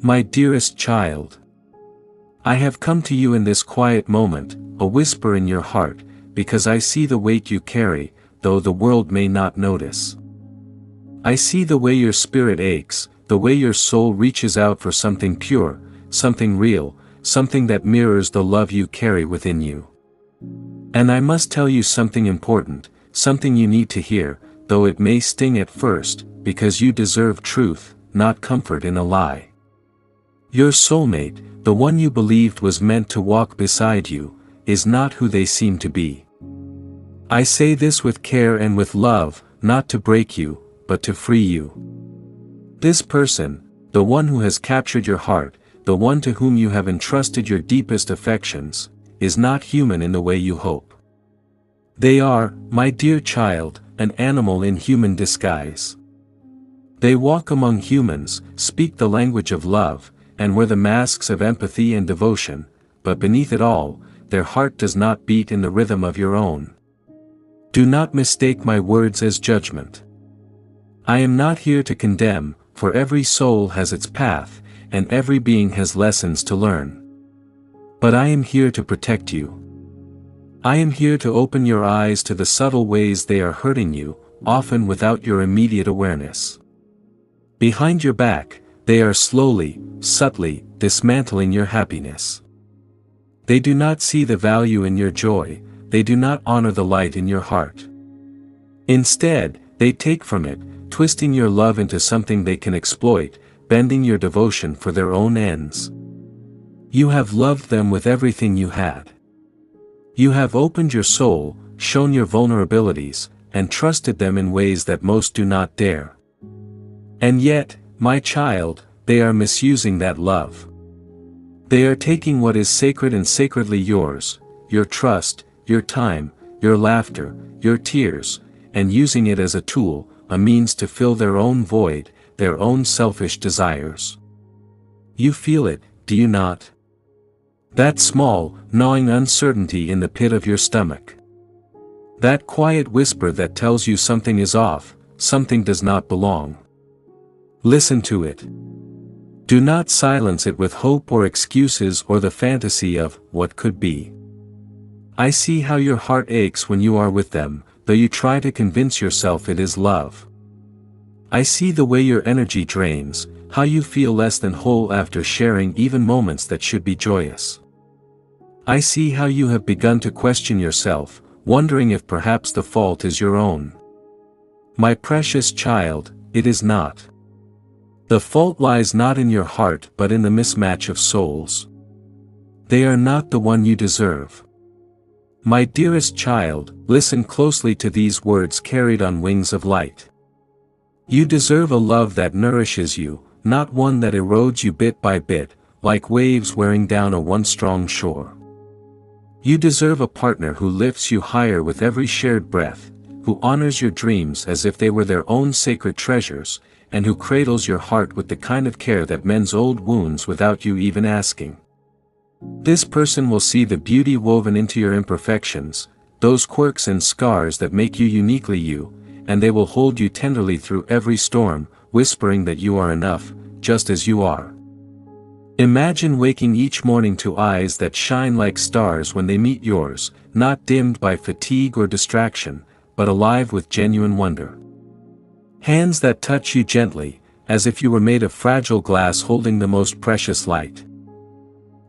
My dearest child, I have come to you in this quiet moment, a whisper in your heart, because I see the weight you carry, though the world may not notice. I see the way your spirit aches, the way your soul reaches out for something pure, something real, something that mirrors the love you carry within you. And I must tell you something important, something you need to hear, though it may sting at first, because you deserve truth, not comfort in a lie. Your soulmate, the one you believed was meant to walk beside you, is not who they seem to be. I say this with care and with love, not to break you, but to free you. This person, the one who has captured your heart, the one to whom you have entrusted your deepest affections, is not human in the way you hope. They are, my dear child, an animal in human disguise. They walk among humans, speak the language of love, and wear the masks of empathy and devotion, but beneath it all, their heart does not beat in the rhythm of your own. Do not mistake my words as judgment. I am not here to condemn, for every soul has its path, and every being has lessons to learn. But I am here to protect you. I am here to open your eyes to the subtle ways they are hurting you, often without your immediate awareness. Behind your back, they are slowly, subtly, dismantling your happiness. They do not see the value in your joy, they do not honor the light in your heart. Instead, they take from it, twisting your love into something they can exploit, bending your devotion for their own ends. You have loved them with everything you had. You have opened your soul, shown your vulnerabilities, and trusted them in ways that most do not dare. And yet, my child, they are misusing that love. They are taking what is sacred and sacredly yours, your trust, your time, your laughter, your tears, and using it as a tool, a means to fill their own void, their own selfish desires. You feel it, do you not? That small, gnawing uncertainty in the pit of your stomach. That quiet whisper that tells you something is off, something does not belong. Listen to it. Do not silence it with hope or excuses or the fantasy of what could be. I see how your heart aches when you are with them, though you try to convince yourself it is love. I see the way your energy drains, how you feel less than whole after sharing even moments that should be joyous. I see how you have begun to question yourself, wondering if perhaps the fault is your own. My precious child, it is not. The fault lies not in your heart but in the mismatch of souls. They are not the one you deserve. My dearest child, listen closely to these words carried on wings of light. You deserve a love that nourishes you, not one that erodes you bit by bit, like waves wearing down a once strong shore. You deserve a partner who lifts you higher with every shared breath, who honors your dreams as if they were their own sacred treasures, and who cradles your heart with the kind of care that mends old wounds without you even asking. This person will see the beauty woven into your imperfections, those quirks and scars that make you uniquely you, and they will hold you tenderly through every storm, whispering that you are enough, just as you are. Imagine waking each morning to eyes that shine like stars when they meet yours, not dimmed by fatigue or distraction, but alive with genuine wonder. Hands that touch you gently, as if you were made of fragile glass holding the most precious light.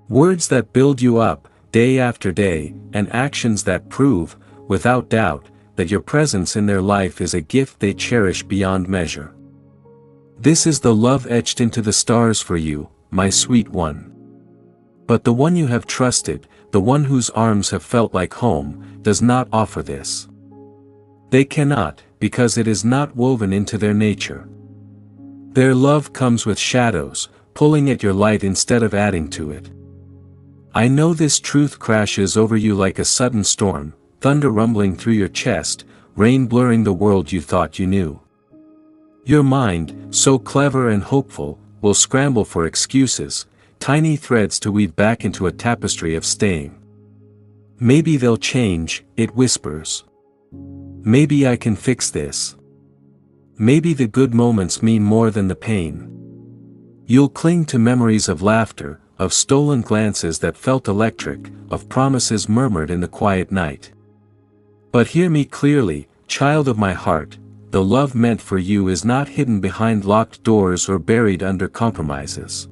Words that build you up, day after day, and actions that prove, without doubt, that your presence in their life is a gift they cherish beyond measure. This is the love etched into the stars for you, my sweet one. But the one you have trusted, the one whose arms have felt like home, does not offer this. They cannot, because it is not woven into their nature. Their love comes with shadows, pulling at your light instead of adding to it. I know this truth crashes over you like a sudden storm, thunder rumbling through your chest, rain blurring the world you thought you knew. Your mind, so clever and hopeful, will scramble for excuses, tiny threads to weave back into a tapestry of staying. Maybe they'll change, it whispers. Maybe I can fix this. Maybe the good moments mean more than the pain. You'll cling to memories of laughter, of stolen glances that felt electric, of promises murmured in the quiet night. But hear me clearly, child of my heart, the love meant for you is not hidden behind locked doors or buried under compromises.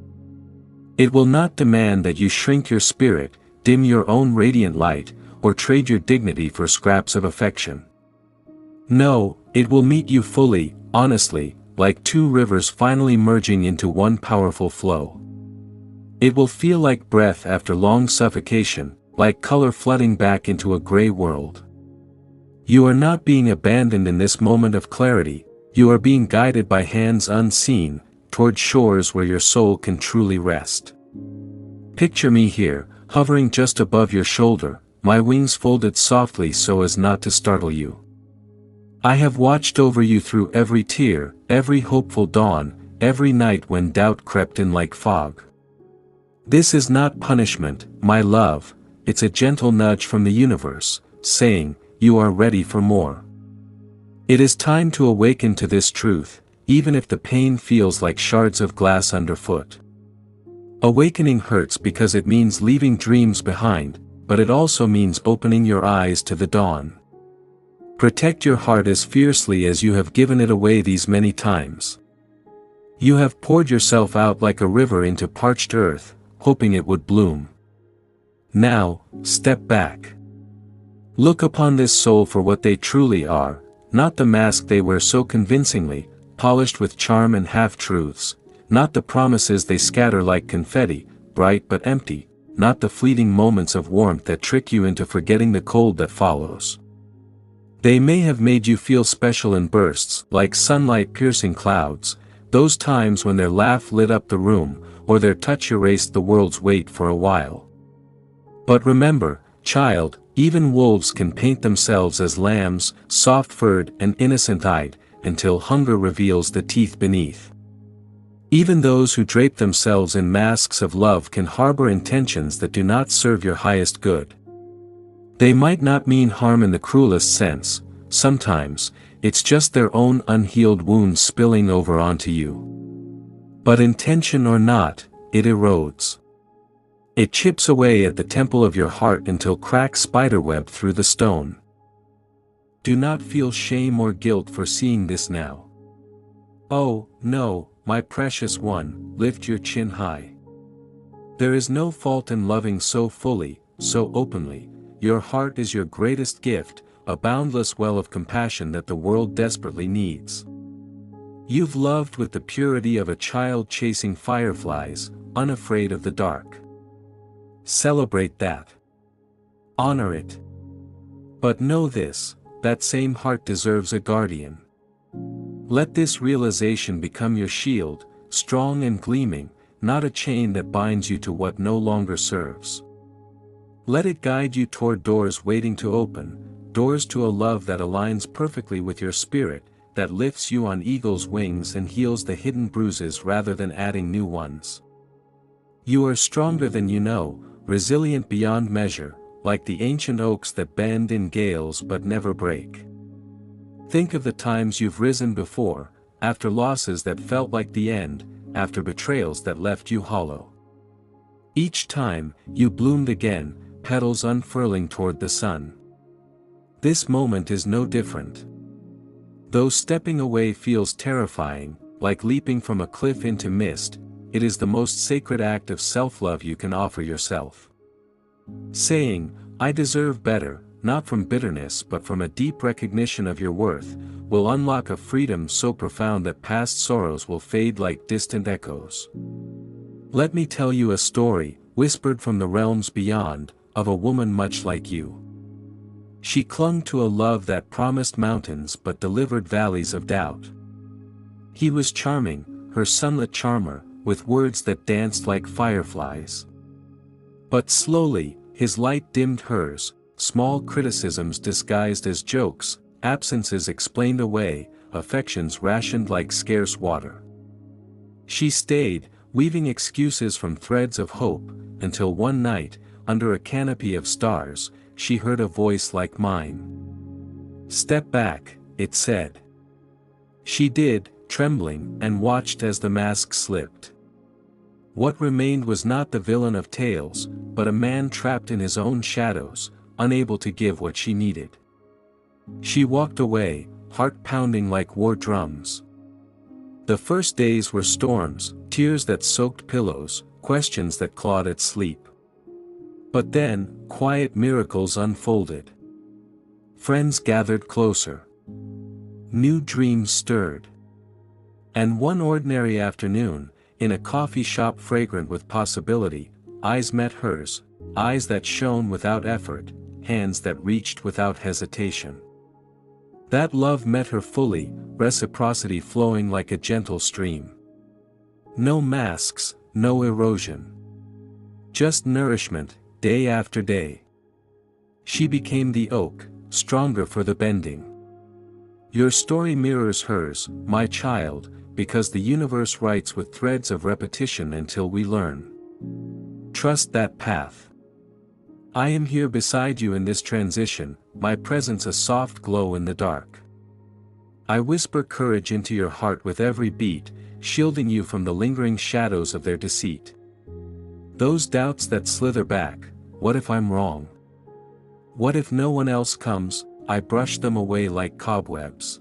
It will not demand that you shrink your spirit, dim your own radiant light, or trade your dignity for scraps of affection. No, it will meet you fully, honestly, like two rivers finally merging into one powerful flow. It will feel like breath after long suffocation, like color flooding back into a gray world. You are not being abandoned in this moment of clarity, you are being guided by hands unseen, toward shores where your soul can truly rest. Picture me here, hovering just above your shoulder, my wings folded softly so as not to startle you. I have watched over you through every tear, every hopeful dawn, every night when doubt crept in like fog. This is not punishment, my love, it's a gentle nudge from the universe, saying, you are ready for more. It is time to awaken to this truth, even if the pain feels like shards of glass underfoot. Awakening hurts because it means leaving dreams behind, but it also means opening your eyes to the dawn. Protect your heart as fiercely as you have given it away these many times. You have poured yourself out like a river into parched earth, hoping it would bloom. Now, step back. Look upon this soul for what they truly are, not the mask they wear so convincingly, polished with charm and half-truths, not the promises they scatter like confetti, bright but empty, not the fleeting moments of warmth that trick you into forgetting the cold that follows. They may have made you feel special in bursts, like sunlight piercing clouds, those times when their laugh lit up the room, or their touch erased the world's weight for a while. But remember, child, even wolves can paint themselves as lambs, soft-furred and innocent-eyed, until hunger reveals the teeth beneath. Even those who drape themselves in masks of love can harbor intentions that do not serve your highest good. They might not mean harm in the cruelest sense, sometimes, it's just their own unhealed wounds spilling over onto you. But intention or not, it erodes. It chips away at the temple of your heart until cracks spiderweb through the stone. Do not feel shame or guilt for seeing this now. Oh, no, my precious one, lift your chin high. There is no fault in loving so fully, so openly. Your heart is your greatest gift, a boundless well of compassion that the world desperately needs. You've loved with the purity of a child chasing fireflies, unafraid of the dark. Celebrate that. Honor it. But know this, that same heart deserves a guardian. Let this realization become your shield, strong and gleaming, not a chain that binds you to what no longer serves. Let it guide you toward doors waiting to open, doors to a love that aligns perfectly with your spirit, that lifts you on eagle's wings and heals the hidden bruises rather than adding new ones. You are stronger than you know, resilient beyond measure, like the ancient oaks that bend in gales but never break. Think of the times you've risen before, after losses that felt like the end, after betrayals that left you hollow. Each time, you bloomed again, petals unfurling toward the sun. This moment is no different. Though stepping away feels terrifying, like leaping from a cliff into mist, it is the most sacred act of self-love you can offer yourself. Saying, I deserve better, not from bitterness but from a deep recognition of your worth, will unlock a freedom so profound that past sorrows will fade like distant echoes. Let me tell you a story, whispered from the realms beyond, of a woman much like you. She clung to a love that promised mountains but delivered valleys of doubt. He was charming, her sunlit charmer, with words that danced like fireflies. But slowly, his light dimmed hers, small criticisms disguised as jokes, absences explained away, affections rationed like scarce water. She stayed, weaving excuses from threads of hope, until one night, under a canopy of stars, she heard a voice like mine. Step back, it said. She did, trembling, and watched as the mask slipped. What remained was not the villain of tales, but a man trapped in his own shadows, unable to give what she needed. She walked away, heart pounding like war drums. The first days were storms, tears that soaked pillows, questions that clawed at sleep. But then, quiet miracles unfolded. Friends gathered closer. New dreams stirred. And one ordinary afternoon, in a coffee shop fragrant with possibility, eyes met hers, eyes that shone without effort, hands that reached without hesitation. That love met her fully, reciprocity flowing like a gentle stream. No masks, no erosion. Just nourishment, day after day. She became the oak, stronger for the bending. Your story mirrors hers, my child, because the universe writes with threads of repetition until we learn. Trust that path. I am here beside you in this transition, my presence a soft glow in the dark. I whisper courage into your heart with every beat, shielding you from the lingering shadows of their deceit. Those doubts that slither back, what if I'm wrong? What if no one else comes? I brush them away like cobwebs.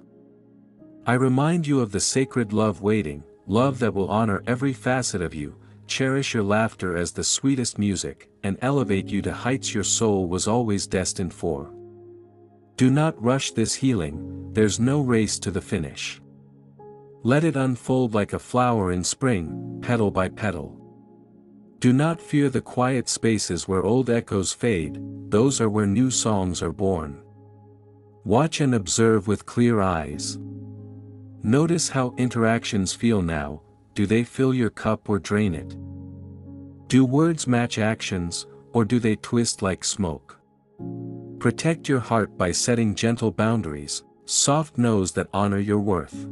I remind you of the sacred love waiting, love that will honor every facet of you, cherish your laughter as the sweetest music, and elevate you to heights your soul was always destined for. Do not rush this healing, there's no race to the finish. Let it unfold like a flower in spring, petal by petal. Do not fear the quiet spaces where old echoes fade, those are where new songs are born. Watch and observe with clear eyes. Notice how interactions feel now, do they fill your cup or drain it? Do words match actions, or do they twist like smoke? Protect your heart by setting gentle boundaries, soft no's that honor your worth.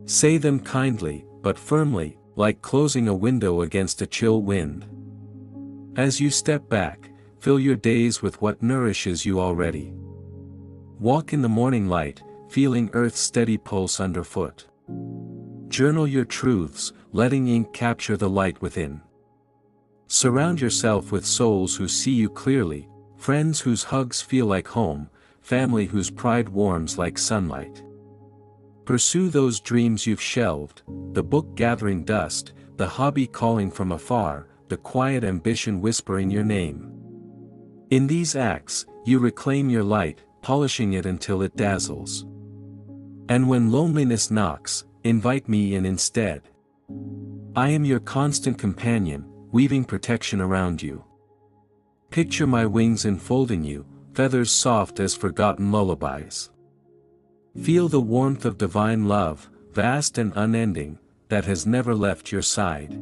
Say them kindly, but firmly, like closing a window against a chill wind. As you step back, fill your days with what nourishes you already. Walk in the morning light, feeling Earth's steady pulse underfoot. Journal your truths, letting ink capture the light within. Surround yourself with souls who see you clearly, friends whose hugs feel like home, family whose pride warms like sunlight. Pursue those dreams you've shelved, the book gathering dust, the hobby calling from afar, the quiet ambition whispering your name. In these acts, you reclaim your light, polishing it until it dazzles. And when loneliness knocks, invite me in instead. I am your constant companion, weaving protection around you. Picture my wings enfolding you, feathers soft as forgotten lullabies. Feel the warmth of divine love, vast and unending, that has never left your side.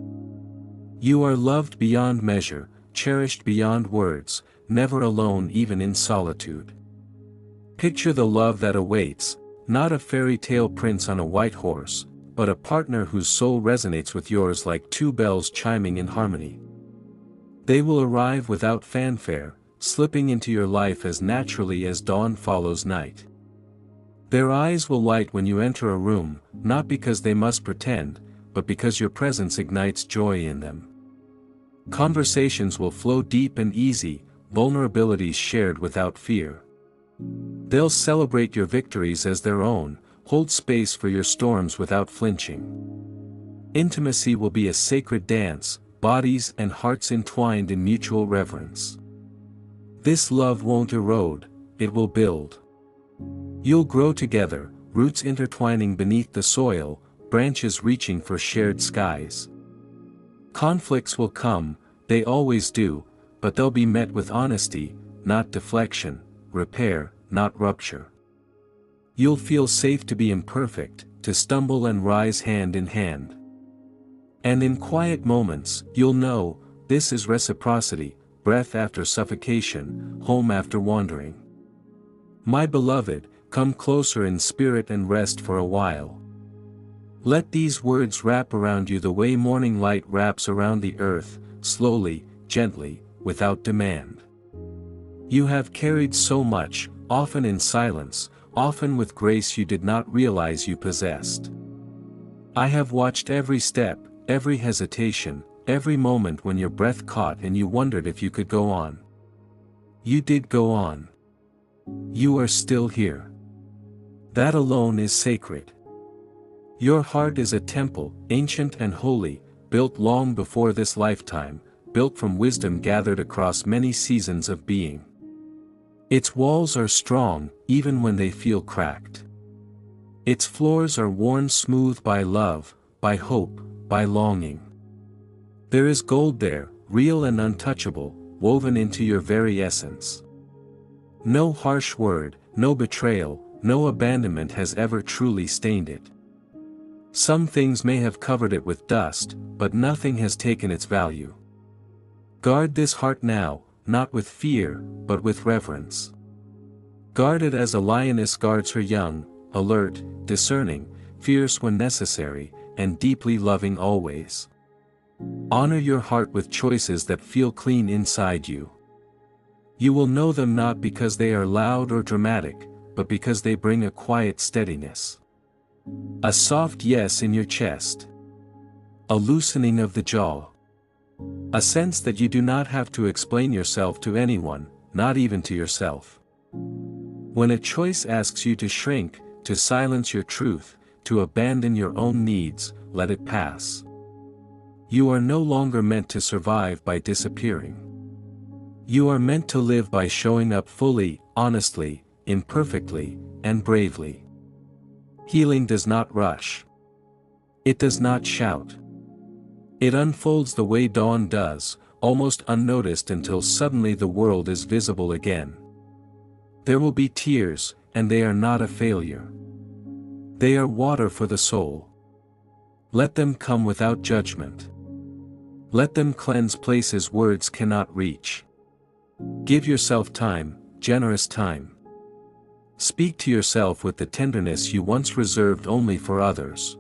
You are loved beyond measure, cherished beyond words, never alone even in solitude. Picture the love that awaits, not a fairy tale prince on a white horse, but a partner whose soul resonates with yours like two bells chiming in harmony. They will arrive without fanfare, slipping into your life as naturally as dawn follows night. Their eyes will light when you enter a room, not because they must pretend, but because your presence ignites joy in them. Conversations will flow deep and easy, vulnerabilities shared without fear. They'll celebrate your victories as their own, hold space for your storms without flinching. Intimacy will be a sacred dance, bodies and hearts entwined in mutual reverence. This love won't erode, it will build. You'll grow together, roots intertwining beneath the soil, branches reaching for shared skies. Conflicts will come, they always do, but they'll be met with honesty, not deflection, repair, not rupture. You'll feel safe to be imperfect, to stumble and rise hand in hand. And in quiet moments, you'll know, this is reciprocity, breath after suffocation, home after wandering. My beloved, come closer in spirit and rest for a while. Let these words wrap around you the way morning light wraps around the earth, slowly, gently, without demand. You have carried so much, often in silence, often with grace you did not realize you possessed. I have watched every step, every hesitation, every moment when your breath caught and you wondered if you could go on. You did go on. You are still here. That alone is sacred. Your heart is a temple, ancient and holy, built long before this lifetime, built from wisdom gathered across many seasons of being. Its walls are strong, even when they feel cracked. Its floors are worn smooth by love, by hope, by longing. There is gold there, real and untouchable, woven into your very essence. No harsh word, no betrayal, no abandonment has ever truly stained it. Some things may have covered it with dust, but nothing has taken its value. Guard this heart now, not with fear, but with reverence. Guard it as a lioness guards her young, alert, discerning, fierce when necessary, and deeply loving always. Honor your heart with choices that feel clean inside you. You will know them not because they are loud or dramatic, but because they bring a quiet steadiness. A soft yes in your chest. A loosening of the jaw. A sense that you do not have to explain yourself to anyone, not even to yourself. When a choice asks you to shrink, to silence your truth, to abandon your own needs, let it pass. You are no longer meant to survive by disappearing. You are meant to live by showing up fully, honestly, imperfectly, and bravely. Healing does not rush. It does not shout. It unfolds the way dawn does, almost unnoticed until suddenly the world is visible again. There will be tears, and they are not a failure. They are water for the soul. Let them come without judgment. Let them cleanse places words cannot reach. Give yourself time, generous time. Speak to yourself with the tenderness you once reserved only for others.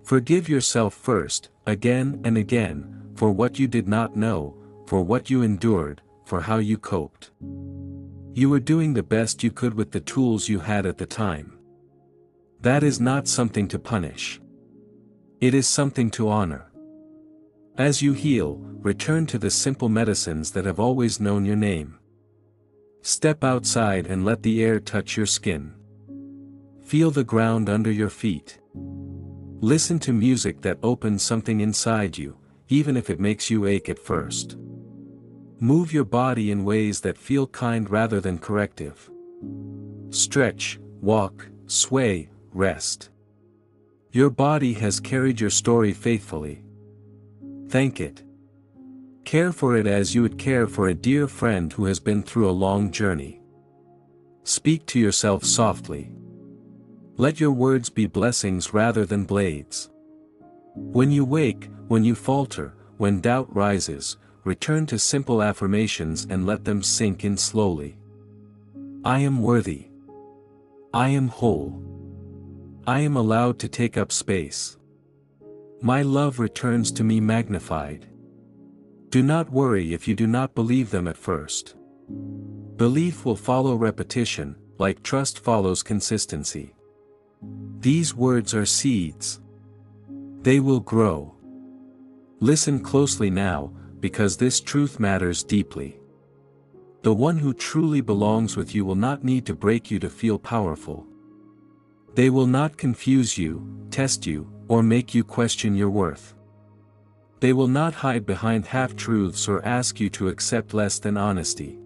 Forgive yourself first, again and again, for what you did not know, for what you endured, for how you coped. You were doing the best you could with the tools you had at the time. That is not something to punish. It is something to honor. As you heal, return to the simple medicines that have always known your name. Step outside and let the air touch your skin. Feel the ground under your feet. Listen to music that opens something inside you, even if it makes you ache at first. Move your body in ways that feel kind rather than corrective. Stretch, walk, sway, rest. Your body has carried your story faithfully. Thank it. Care for it as you would care for a dear friend who has been through a long journey. Speak to yourself softly. Let your words be blessings rather than blades. When you wake, when you falter, when doubt rises, return to simple affirmations and let them sink in slowly. I am worthy. I am whole. I am allowed to take up space. My love returns to me magnified. Do not worry if you do not believe them at first. Belief will follow repetition, like trust follows consistency. These words are seeds. They will grow. Listen closely now, because this truth matters deeply. The one who truly belongs with you will not need to break you to feel powerful. They will not confuse you, test you, or make you question your worth. They will not hide behind half-truths or ask you to accept less than honesty.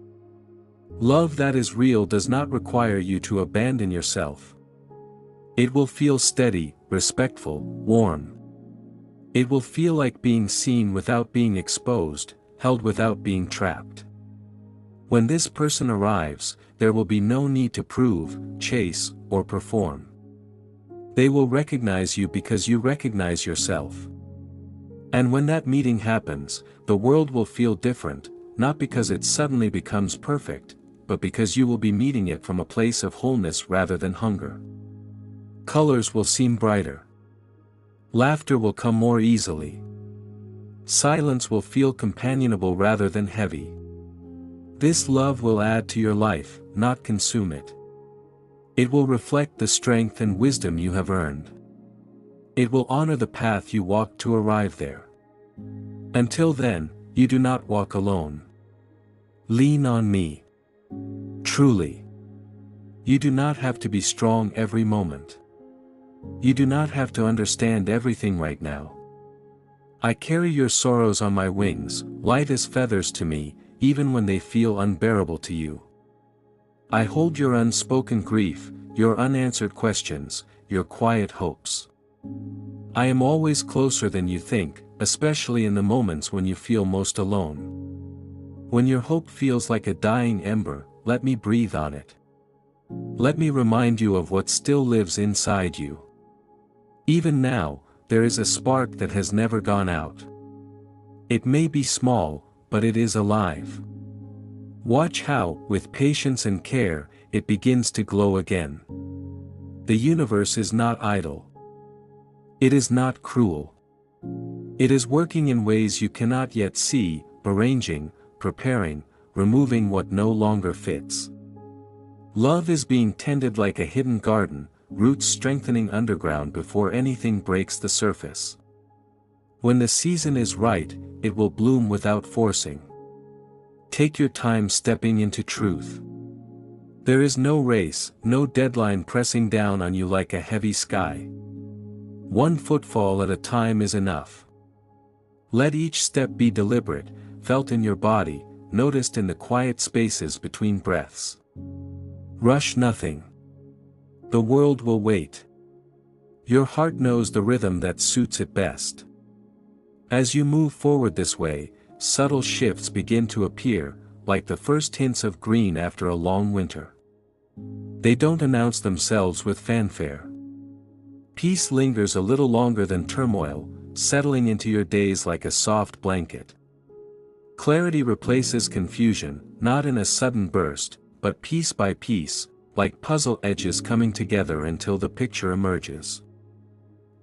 Love that is real does not require you to abandon yourself. It will feel steady, respectful, warm. It will feel like being seen without being exposed, held without being trapped. When this person arrives, there will be no need to prove, chase, or perform. They will recognize you because you recognize yourself. And when that meeting happens, the world will feel different, not because it suddenly becomes perfect, but because you will be meeting it from a place of wholeness rather than hunger. Colors will seem brighter. Laughter will come more easily. Silence will feel companionable rather than heavy. This love will add to your life, not consume it. It will reflect the strength and wisdom you have earned. It will honor the path you walked to arrive there. Until then, you do not walk alone. Lean on me. Truly. You do not have to be strong every moment. You do not have to understand everything right now. I carry your sorrows on my wings, light as feathers to me, even when they feel unbearable to you. I hold your unspoken grief, your unanswered questions, your quiet hopes. I am always closer than you think, especially in the moments when you feel most alone. When your hope feels like a dying ember, let me breathe on it. Let me remind you of what still lives inside you. Even now, there is a spark that has never gone out. It may be small, but it is alive. Watch how, with patience and care, it begins to glow again. The universe is not idle. It is not cruel. It is working in ways you cannot yet see, arranging, preparing, removing what no longer fits. Love is being tended like a hidden garden, roots strengthening underground before anything breaks the surface. When the season is right, it will bloom without forcing. Take your time stepping into truth. There is no race, no deadline pressing down on you like a heavy sky. One footfall at a time is enough. Let each step be deliberate, felt in your body, noticed in the quiet spaces between breaths. Rush nothing. The world will wait. Your heart knows the rhythm that suits it best. As you move forward this way, subtle shifts begin to appear, like the first hints of green after a long winter. They don't announce themselves with fanfare. Peace lingers a little longer than turmoil, settling into your days like a soft blanket. Clarity replaces confusion, not in a sudden burst, but piece by piece, like puzzle edges coming together until the picture emerges.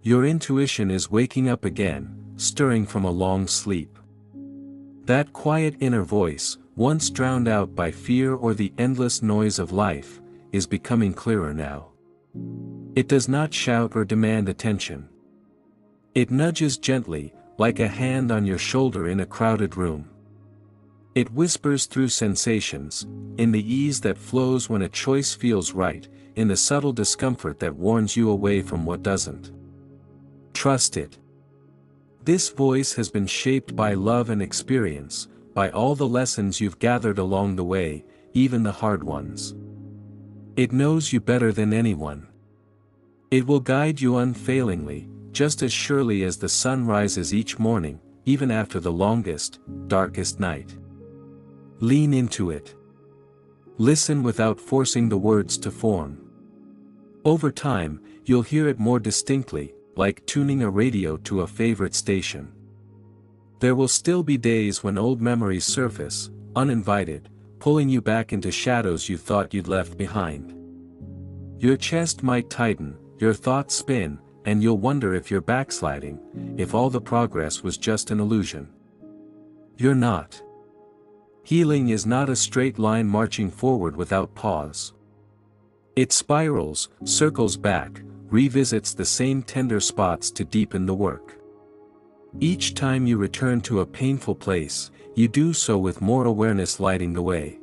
Your intuition is waking up again, stirring from a long sleep. That quiet inner voice, once drowned out by fear or the endless noise of life, is becoming clearer now. It does not shout or demand attention. It nudges gently, like a hand on your shoulder in a crowded room. It whispers through sensations, in the ease that flows when a choice feels right, in the subtle discomfort that warns you away from what doesn't. Trust it. This voice has been shaped by love and experience, by all the lessons you've gathered along the way, even the hard ones. It knows you better than anyone. It will guide you unfailingly, just as surely as the sun rises each morning, even after the longest, darkest night. Lean into it. Listen without forcing the words to form. Over time, you'll hear it more distinctly, like tuning a radio to a favorite station. There will still be days when old memories surface, uninvited, pulling you back into shadows you thought you'd left behind. Your chest might tighten, your thoughts spin, and you'll wonder if you're backsliding, if all the progress was just an illusion. You're not. Healing is not a straight line marching forward without pause. It spirals, circles back, revisits the same tender spots to deepen the work. Each time you return to a painful place, you do so with more awareness lighting the way.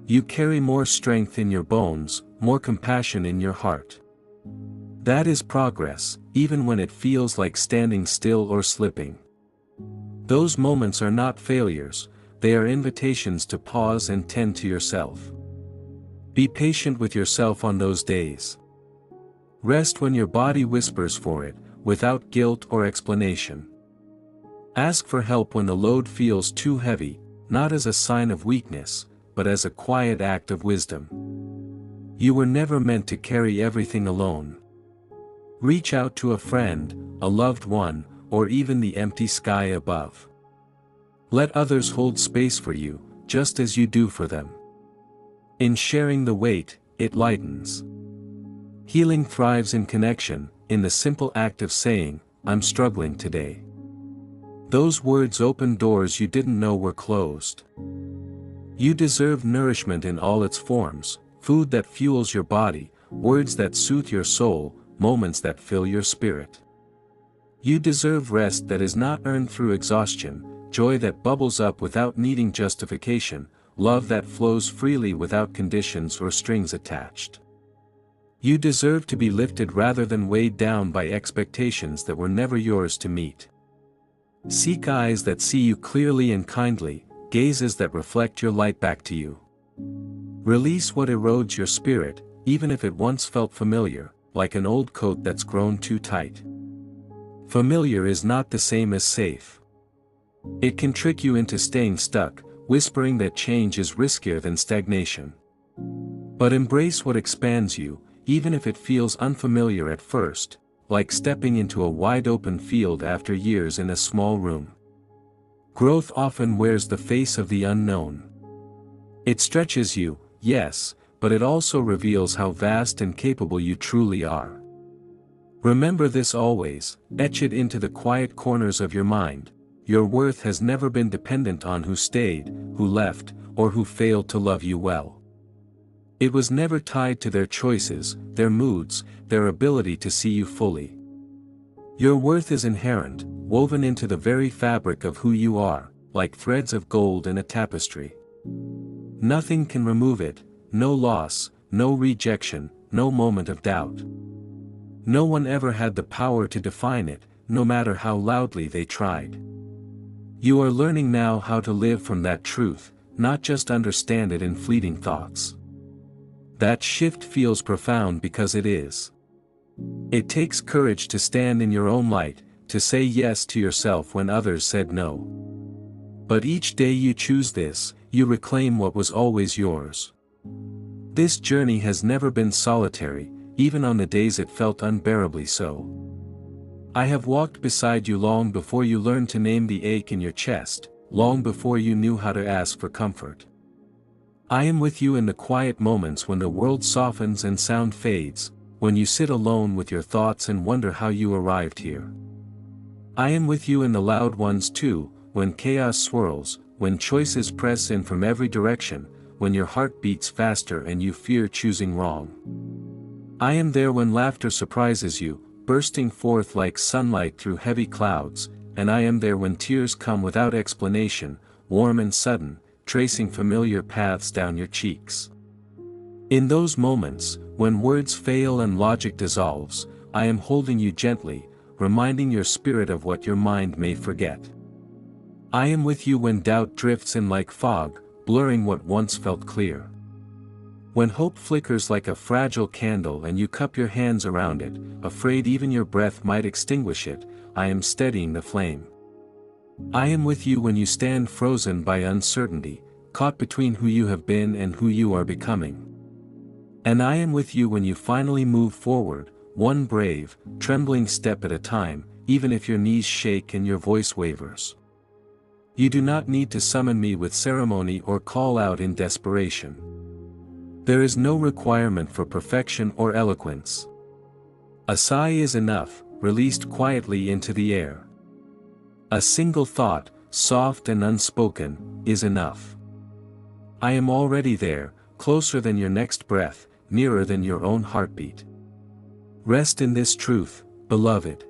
You carry more strength in your bones, more compassion in your heart. That is progress, even when it feels like standing still or slipping. Those moments are not failures, they are invitations to pause and tend to yourself. Be patient with yourself on those days. Rest when your body whispers for it, without guilt or explanation. Ask for help when the load feels too heavy, not as a sign of weakness, but as a quiet act of wisdom. You were never meant to carry everything alone. Reach out to a friend, a loved one, or even the empty sky above. Let others hold space for you, just as you do for them. In sharing the weight, it lightens. Healing thrives in connection, in the simple act of saying, "I'm struggling today." Those words open doors you didn't know were closed. You deserve nourishment in all its forms, food that fuels your body, words that soothe your soul, moments that fill your spirit. You deserve rest that is not earned through exhaustion, joy that bubbles up without needing justification, love that flows freely without conditions or strings attached. You deserve to be lifted rather than weighed down by expectations that were never yours to meet. Seek eyes that see you clearly and kindly, gazes that reflect your light back to you. Release what erodes your spirit, even if it once felt familiar, like an old coat that's grown too tight. Familiar is not the same as safe. It can trick you into staying stuck, whispering that change is riskier than stagnation. But embrace what expands you, even if it feels unfamiliar at first, like stepping into a wide-open field after years in a small room. Growth often wears the face of the unknown. It stretches you, yes, but it also reveals how vast and capable you truly are. Remember this always, etch it into the quiet corners of your mind: your worth has never been dependent on who stayed, who left, or who failed to love you well. It was never tied to their choices, their moods, their ability to see you fully. Your worth is inherent, woven into the very fabric of who you are, like threads of gold in a tapestry. Nothing can remove it, no loss, no rejection, no moment of doubt. No one ever had the power to define it, no matter how loudly they tried. You are learning now how to live from that truth, not just understand it in fleeting thoughts. That shift feels profound because it is. It takes courage to stand in your own light, to say yes to yourself when others said no. But each day you choose this, you reclaim what was always yours. This journey has never been solitary, even on the days it felt unbearably so. I have walked beside you long before you learned to name the ache in your chest, long before you knew how to ask for comfort. I am with you in the quiet moments when the world softens and sound fades, when you sit alone with your thoughts and wonder how you arrived here. I am with you in the loud ones too, when chaos swirls, when choices press in from every direction, when your heart beats faster and you fear choosing wrong. I am there when laughter surprises you, bursting forth like sunlight through heavy clouds, and I am there when tears come without explanation, warm and sudden, tracing familiar paths down your cheeks. In those moments, when words fail and logic dissolves, I am holding you gently, reminding your spirit of what your mind may forget. I am with you when doubt drifts in like fog, blurring what once felt clear. When hope flickers like a fragile candle and you cup your hands around it, afraid even your breath might extinguish it, I am steadying the flame. I am with you when you stand frozen by uncertainty, caught between who you have been and who you are becoming. And I am with you when you finally move forward, one brave, trembling step at a time, even if your knees shake and your voice wavers. You do not need to summon me with ceremony or call out in desperation. There is no requirement for perfection or eloquence. A sigh is enough, released quietly into the air. A single thought, soft and unspoken, is enough. I am already there, closer than your next breath, nearer than your own heartbeat. Rest in this truth, beloved.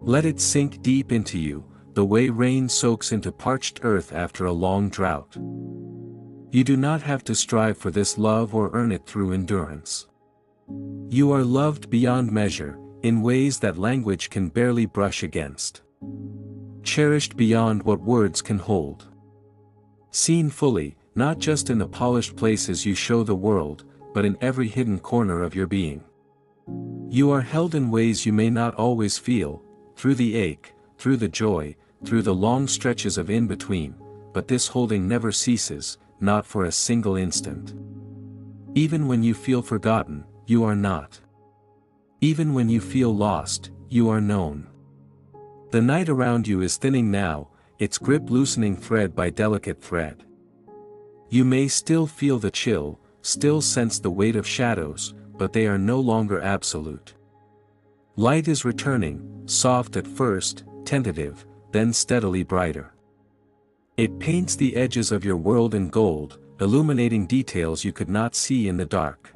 Let it sink deep into you, the way rain soaks into parched earth after a long drought. You do not have to strive for this love or earn it through endurance. You are loved beyond measure, in ways that language can barely brush against. Cherished beyond what words can hold. Seen fully, not just in the polished places you show the world, but in every hidden corner of your being. You are held in ways you may not always feel, through the ache, through the joy, through the long stretches of in-between, but this holding never ceases, not for a single instant. Even when you feel forgotten, you are not. Even when you feel lost, you are known. The night around you is thinning now, its grip loosening thread by delicate thread. You may still feel the chill, still sense the weight of shadows, but they are no longer absolute. Light is returning, soft at first, tentative, then steadily brighter. It paints the edges of your world in gold, illuminating details you could not see in the dark.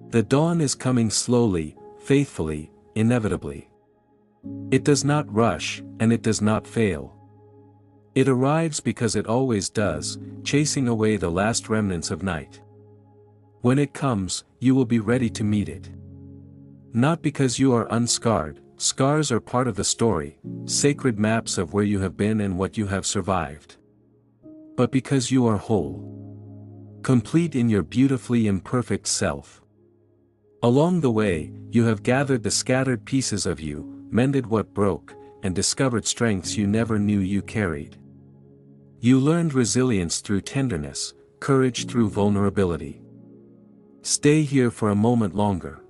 The dawn is coming slowly, faithfully, inevitably. It does not rush, and it does not fail. It arrives because it always does, chasing away the last remnants of night. When it comes, you will be ready to meet it. Not because you are unscarred, scars are part of the story, sacred maps of where you have been and what you have survived. But because you are whole. Complete in your beautifully imperfect self. Along the way, you have gathered the scattered pieces of you, mended what broke, and discovered strengths you never knew you carried. You learned resilience through tenderness, courage through vulnerability. Stay here for a moment longer.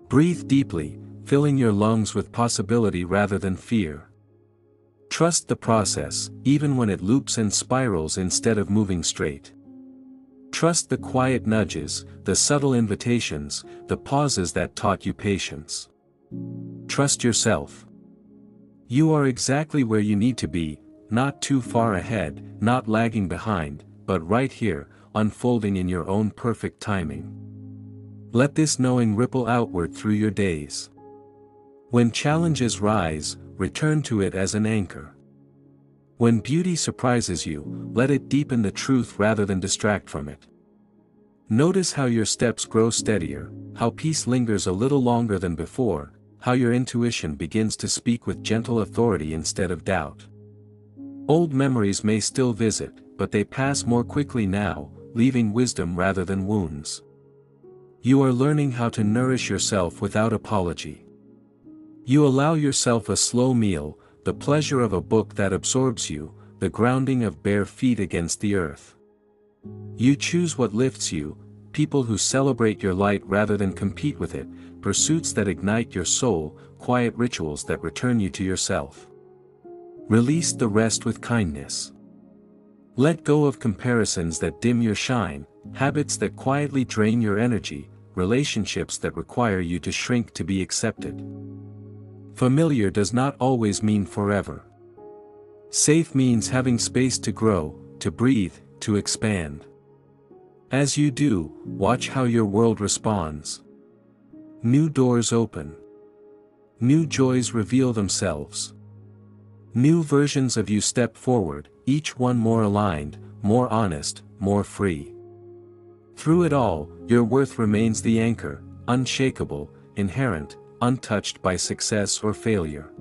Breathe deeply, filling your lungs with possibility rather than fear. Trust the process, even when it loops and spirals instead of moving straight. Trust the quiet nudges, the subtle invitations, the pauses that taught you patience. Trust yourself. You are exactly where you need to be, not too far ahead, not lagging behind, but right here, unfolding in your own perfect timing. Let this knowing ripple outward through your days. When challenges rise, return to it as an anchor. When beauty surprises you, let it deepen the truth rather than distract from it. Notice how your steps grow steadier, how peace lingers a little longer than before, how your intuition begins to speak with gentle authority instead of doubt. Old memories may still visit, but they pass more quickly now, leaving wisdom rather than wounds. You are learning how to nourish yourself without apology. You allow yourself a slow meal, the pleasure of a book that absorbs you, the grounding of bare feet against the earth. You choose what lifts you, people who celebrate your light rather than compete with it, pursuits that ignite your soul, quiet rituals that return you to yourself. Release the rest with kindness. Let go of comparisons that dim your shine, habits that quietly drain your energy, relationships that require you to shrink to be accepted. Familiar does not always mean forever. Safe means having space to grow, to breathe, to expand. As you do, watch how your world responds. New doors open. New joys reveal themselves. New versions of you step forward, each one more aligned, more honest, more free. Through it all, your worth remains the anchor, unshakable, inherent, untouched by success or failure.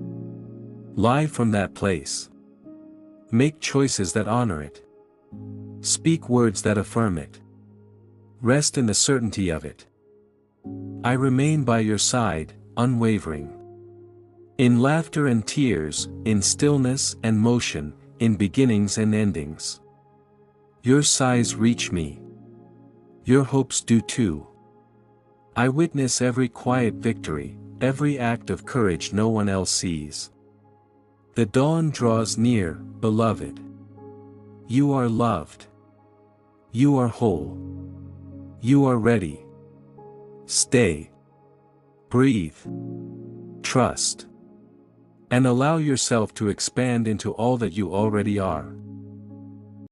Live from that place. Make choices that honor it. Speak words that affirm it. Rest in the certainty of it. I remain by your side, unwavering. In laughter and tears, in stillness and motion, in beginnings and endings. Your sighs reach me. Your hopes do too. I witness every quiet victory, every act of courage no one else sees. The dawn draws near, beloved. You are loved. You are whole. You are ready. Stay. Breathe. Trust. And allow yourself to expand into all that you already are.